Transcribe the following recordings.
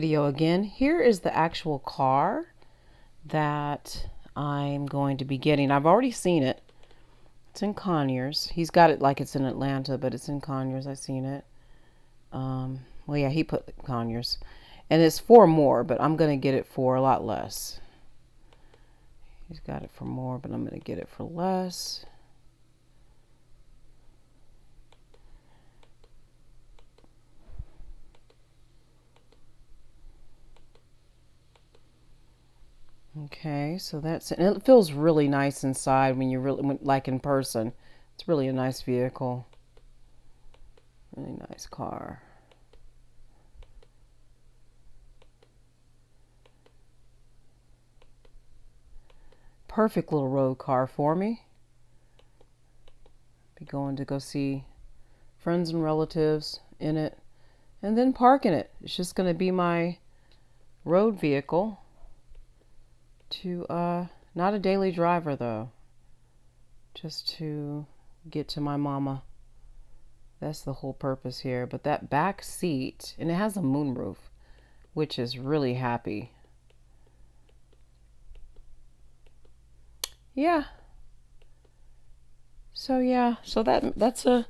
Video again. Here is the actual car that I'm going to be getting. I've already seen it. It's in Conyers. He's got it like it's in Atlanta, but it's in Conyers. I've seen it. Well, yeah, he put Conyers. And it's for more, but I'm going to get it for a lot less. He's got it for more, but I'm going to get it for less. Okay, so that's it. And it feels really nice inside when you really, like in person. It's really a nice vehicle. Really nice car. Perfect little road car for me. Be going to go see friends and relatives in it and then park in it. It's just going to be my road vehicle to, not a daily driver though, just to get to my mama. That's the whole purpose here. But that back seat, and it has a moonroof, which is really happy. Yeah. So that's a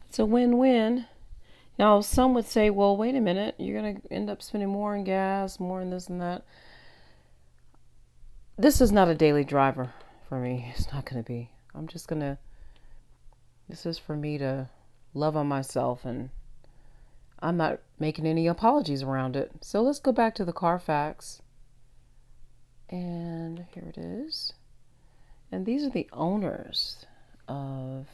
it's a win-win. Now, some would say, well, wait a minute, you're going to end up spending more in gas, more in this and that. This is not a daily driver for me. It's not going to be. This is for me to love on myself, and I'm not making any apologies around it. So let's go back to the Carfax. And here it is. And these are the owners of.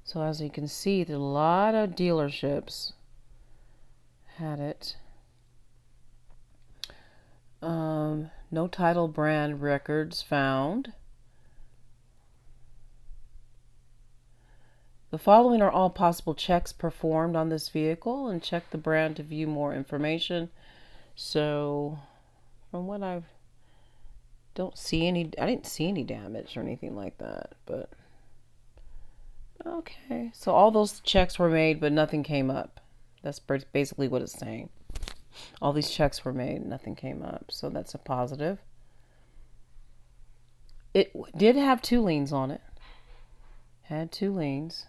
So as you can see, a lot of dealerships had it. No title brand records found. The following are all possible checks performed on this vehicle, and check the brand to view more information. So, from what I didn't see any damage or anything like that, but okay. So all those checks were made, but nothing came up. That's basically what it's saying. All these checks were made, nothing came up. So that's a positive. It did have 2 liens on it. Had 2 liens.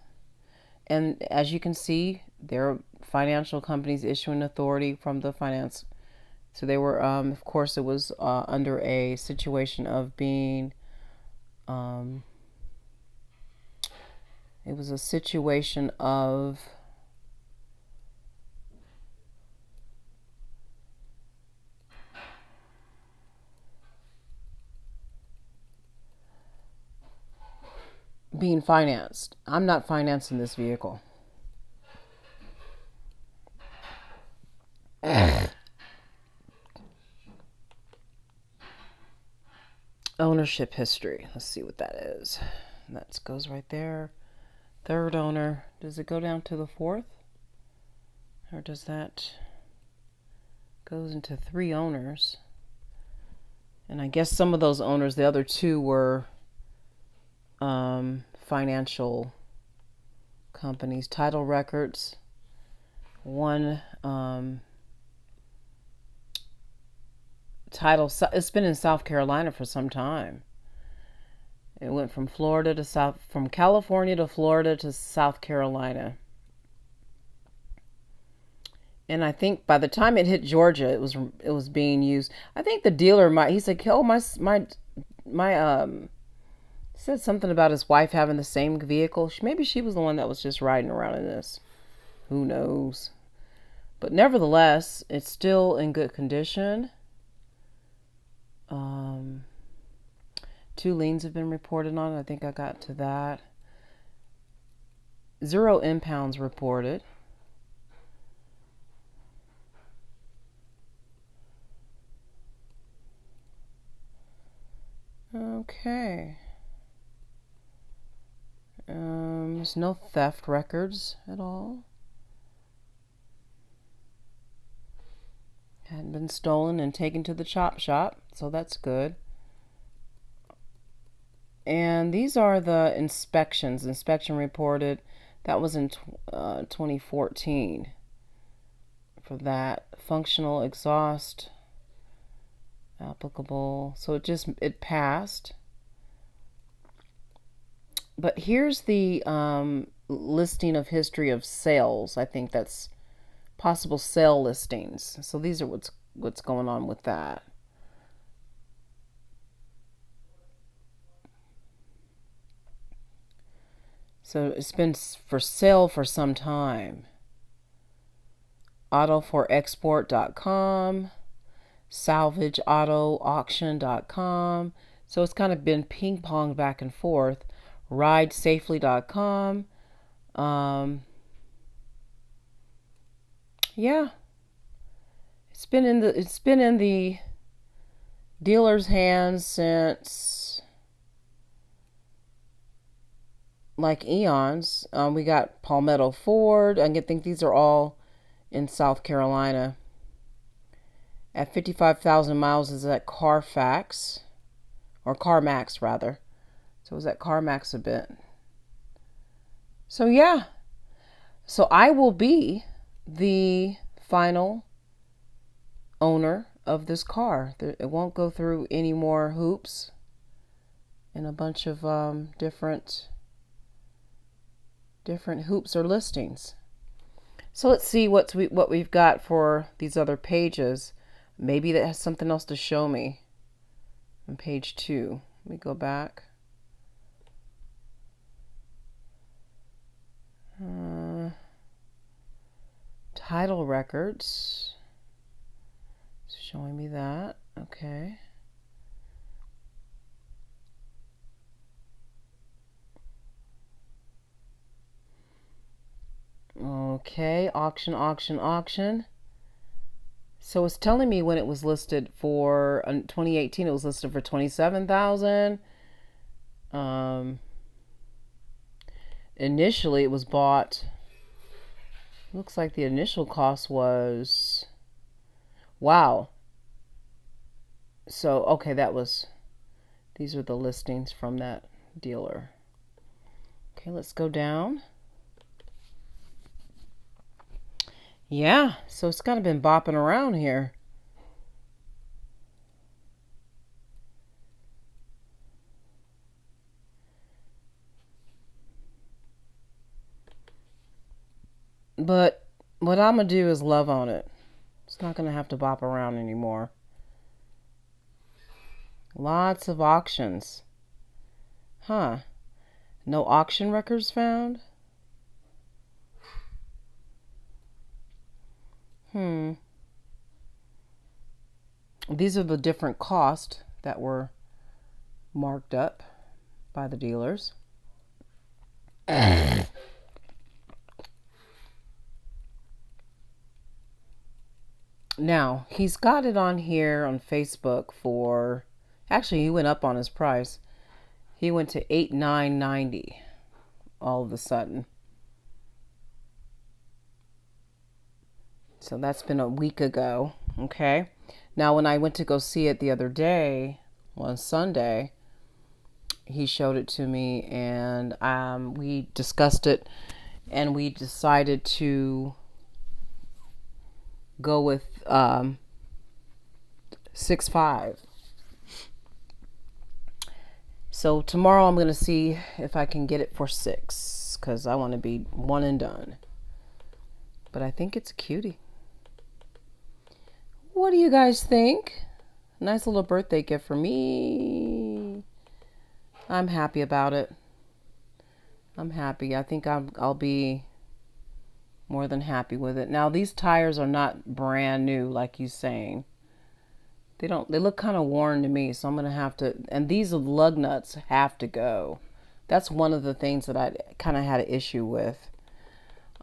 And as you can see, there are financial companies issuing authority from the finance. So they were, of course, it was under a situation of being, it was a situation of being financed. I'm not financing this vehicle. Ownership history. Let's see what that is. That goes right there. 3rd owner. Does it go down to the 4th? Or does that goes into 3 owners? And I guess some of those owners, the other 2 were financial companies. Title records. One title. It's been in South Carolina for some time. It went from California to Florida to South Carolina. And I think by the time it hit Georgia, it was being used. I think the dealer he said, "Oh, my said something about his wife having the same vehicle. Maybe she was the one that was just riding around in this. Who knows?" But nevertheless, it's still in good condition. 2 liens have been reported on it. I think I got to that. 0 impounds reported. Okay. There's no theft records at all. Hadn't been stolen and taken to the chop shop, so that's good. And these are the inspections. Inspection reported. That was in 2014 for that. Functional exhaust applicable. So it passed. But here's the listing of history of sales. I think that's possible sale listings. So these are what's going on with that. So it's been for sale for some time. Autoforexport.com, salvageautoauction.com. So it's kind of been ping ponged back and forth. Ridesafely.com. Yeah. It's been in the dealer's hands since like eons. We got Palmetto Ford. I think these are all in South Carolina. At 55,000 miles is at Carfax, or CarMax rather. So it was at CarMax a bit. So yeah. So I will be the final owner of this car. It won't go through any more hoops and a bunch of different hoops or listings. So let's see what we've got for these other pages. Maybe that has something else to show me. On page 2, let me go back. Title records. It's showing me that. Okay. Okay, auction. So it's telling me when it was listed for 2018. It was listed for 27,000. Initially, it was bought. Looks like the initial cost was. Wow. So okay, these are the listings from that dealer. Okay, let's go down. Yeah, so it's kind of been bopping around here. But what I'm going to do is love on it. It's not going to have to bop around anymore. Lots of auctions. Huh. No auction records found? These are the different costs that were marked up by the dealers. Now, he's got it on here on Facebook for, actually he went up on his price. He went to $8,990 all of a sudden. So that's been a week ago. Okay. Now, when I went to go see it the other day, on Sunday, he showed it to me and we discussed it and we decided to go with 6.5. So tomorrow I'm going to see if I can get it for 6 because I want to be one and done. But I think it's a cutie. What do you guys think? Nice little birthday gift for me. I'm happy about it. I'm happy. I think I'll be more than happy with it. Now these tires are not brand new like he's saying. They look kind of worn to me, so I'm going to have to, and these lug nuts have to go. That's one of the things that I kind of had an issue with.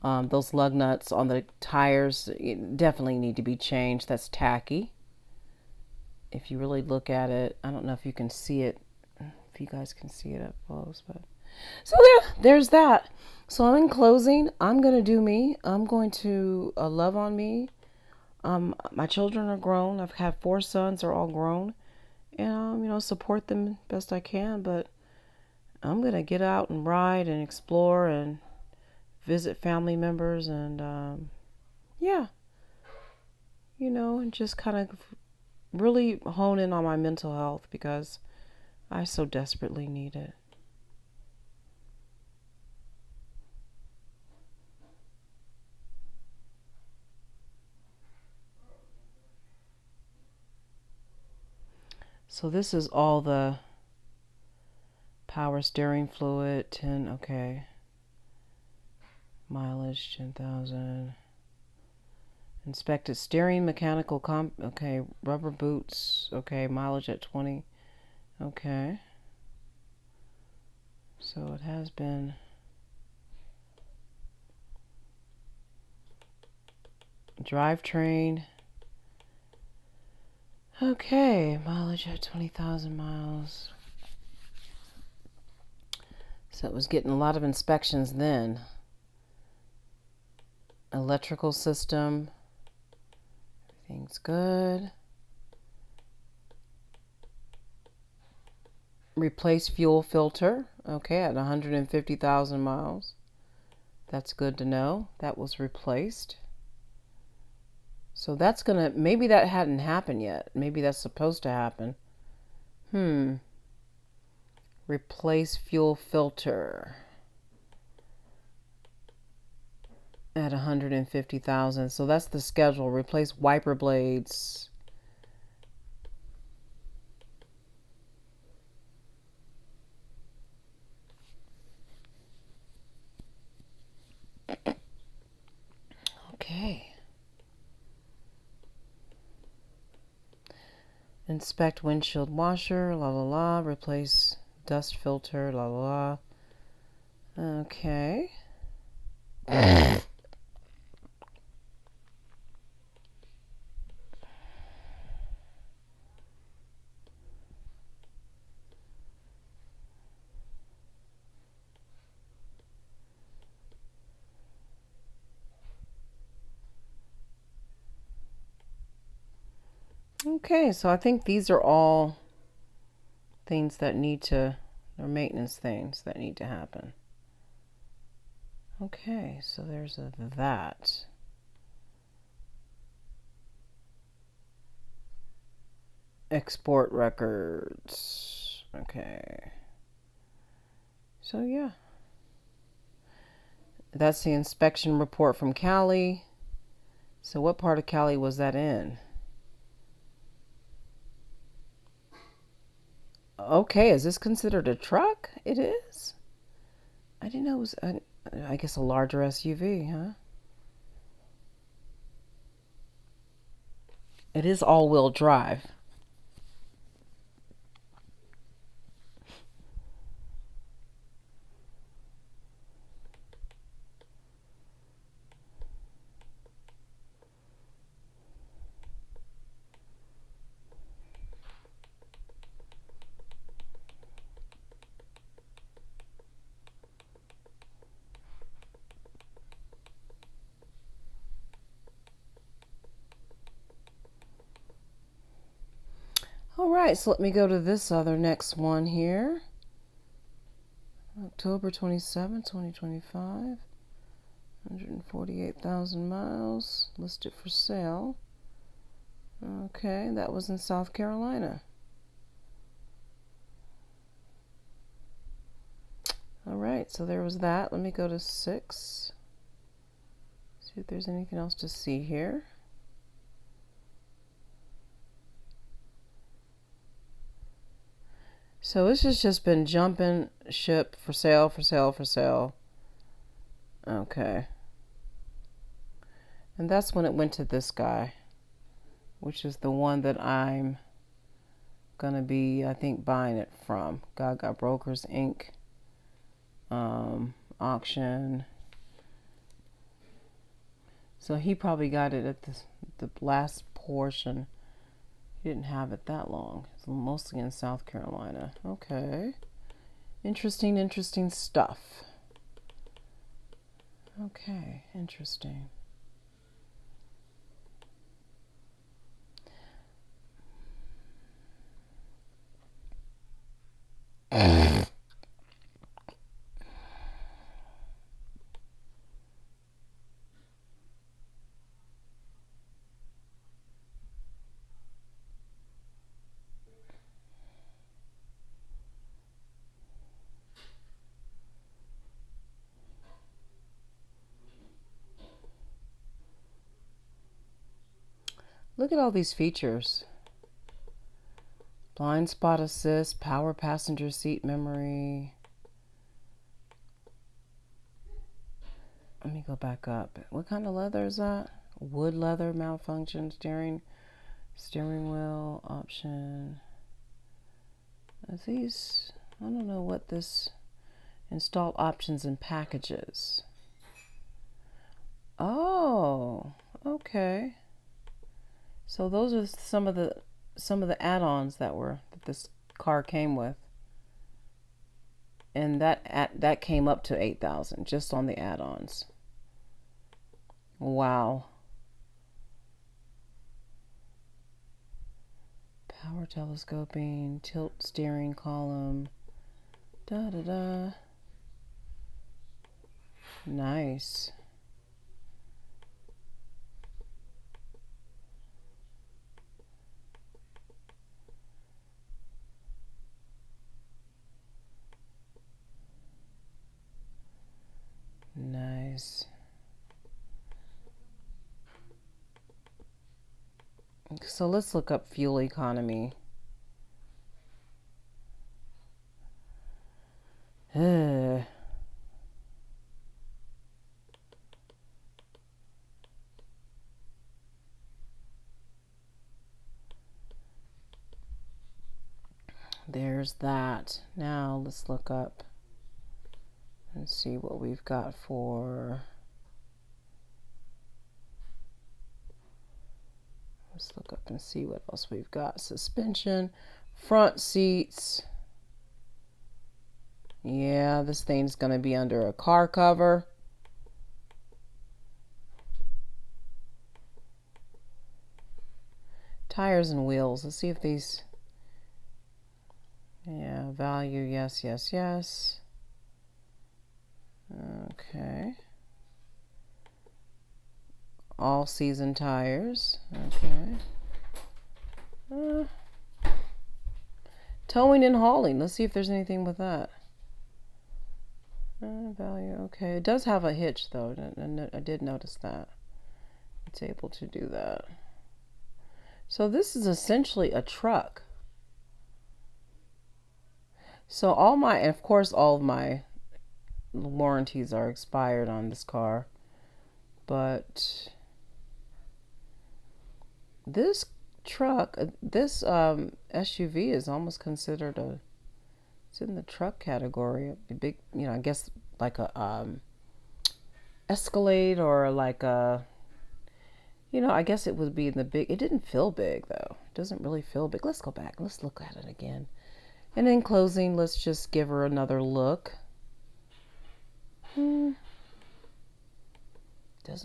Those lug nuts on the tires definitely need to be changed. That's tacky. If you really look at it, I don't know if you can see it, if you guys can see it up close, but so there's that. So I'm in closing. I'm gonna do me. I'm going to love on me. My children are grown. I've had 4 sons. They're all grown, and support them best I can. But I'm gonna get out and ride and explore and visit family members and yeah. and just kind of really hone in on my mental health because I so desperately need it. So this is all the power steering fluid, 10, okay. Mileage, 10,000. Inspected steering, mechanical okay. Rubber boots, okay. Mileage at 20, okay. So it has been drivetrain. Okay, mileage at 20,000 miles. So it was getting a lot of inspections then. Electrical system. Everything's good. Replace fuel filter. Okay, at 150,000 miles. That's good to know. That was replaced. So that's gonna, maybe that hadn't happened yet. Maybe that's supposed to happen. Replace fuel filter at 150,000. So that's the schedule. Replace wiper blades. Okay. Inspect windshield washer, la la la. Replace dust filter, la la la. Okay. Okay, so I think these are all things that need to, or maintenance things that need to happen. Okay, so there's that. Export records. Okay. So yeah. That's the inspection report from Cali. So what part of Cali was that in? Okay, is this considered a truck? It is? I didn't know it was, I guess, a larger SUV, huh? It is all-wheel drive. All right, so let me go to this other next one here. October 27, 2025. 148,000 miles. Listed for sale. Okay, that was in South Carolina. All right, so there was that. Let me go to 6. See if there's anything else to see here. So this has just been jumping ship for sale, for sale, for sale. Okay. And that's when it went to this guy, which is the one that I'm going to be, I think, buying it from. Gaga Brokers, Inc. Auction. So he probably got it at the last portion. He didn't have it that long. It's mostly in South Carolina. Okay. Interesting stuff. Okay, interesting. Look at all these features. Blind spot assist, power passenger seat memory. Let me go back up. What kind of leather is that? Wood leather, malfunction, steering wheel option. These, I don't know what this, install options and packages. Oh, okay. So those are some of the add-ons that this car came with. And that came up to 8,000 just on the add-ons. Wow. Power telescoping, tilt steering column. Da da da. Nice. Nice. So let's look up fuel economy. There's that. Now let's look up and see what we've got for. Let's look up and see what else we've got. Suspension, front seats. Yeah, this thing's going to be under a car cover. Tires and wheels. Let's see if these. Yeah, value. Yes, yes, yes. Okay. All season tires. Okay. Towing and hauling. Let's see if there's anything with that. Value. Okay. It does have a hitch though, and I did notice that. It's able to do that. So this is essentially a truck. So of course, all of my warranties are expired on this car, but this truck, this SUV is almost considered it's in the truck category. A big, I guess like a Escalade or like a, I guess it would be in the big. It didn't feel big though. It doesn't really feel big. Let's go back. Let's look at it again. And in closing, let's just give her another look. Doesn't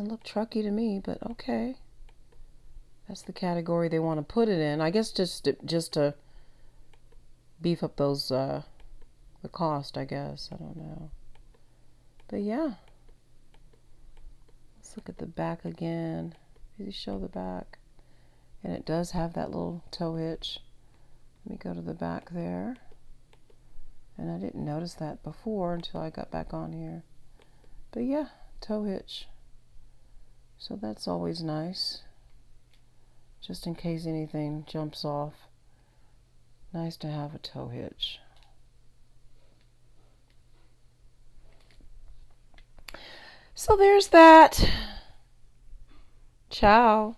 look trucky to me, but okay. That's the category they want to put it in. I guess just to beef up those the cost, I guess. I don't know. But yeah. Let's look at the back again. Maybe show the back. And it does have that little tow hitch. Let me go to the back there. And I didn't notice that before until I got back on here. But yeah, tow hitch. So that's always nice. Just in case anything jumps off. Nice to have a tow hitch. So there's that. Ciao.